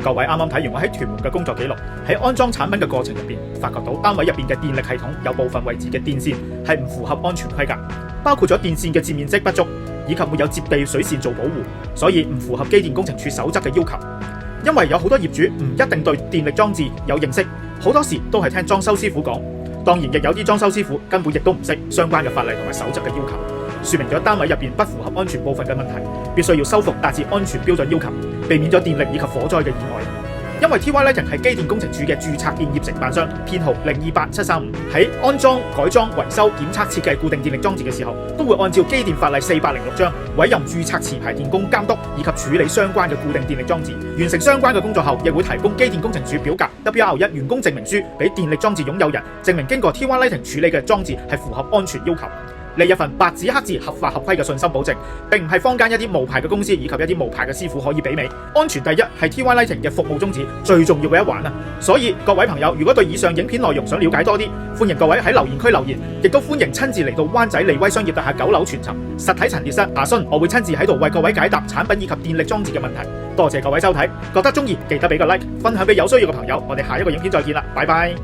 各位啱啱睇完我喺屯門嘅工作記錄，喺安裝產品嘅過程入邊，發覺到單位入邊嘅電力系統有部分位置嘅電線係唔符合安全規格，包括咗電線嘅接面積不足，以及沒有接地水線做保護，所以唔符合機電工程署守則嘅要求。因為有好多業主唔一定對電力裝置有認識，好多時都係聽裝修師傅講，當然亦有啲裝修師傅根本亦都唔識相關嘅法例同埋守則嘅要求，說明咗單位入邊不符合安全部分嘅問題，必須要修復達至安全標準要求，避免咗電力以及火災嘅意外。因為 Tylighting 係機電工程署嘅註冊電業承辦商，編號028735，喺安裝、改裝、維修、檢測、設計固定電力裝置嘅時候，都會按照機電法例406章委任註冊持牌電工監督以及處理相關嘅固定電力裝置。完成相關嘅工作後，亦會提供機電工程署表格 WR1 員工證明書俾電力裝置擁有人，證明經過 Tylighting 處理嘅裝置係符合安全要求。呢一份白紙黑字合法合規嘅信心保證，並唔係坊間一啲無牌嘅公司以及一啲無牌嘅師傅可以媲美。安全第一係 Tylighting 嘅服務宗旨最重要嘅一環啊！所以各位朋友，如果對以上影片內容想了解多啲，歡迎各位喺留言區留言，亦都歡迎親自嚟到灣仔利威商業大廈9樓全層實體陳列室查詢，我會親自喺度為各位解答產品以及電力裝置嘅問題。多謝各位收睇，覺得中意記得俾個 like， 分享俾有需要嘅朋友。我哋下一個影片再見啦，拜拜。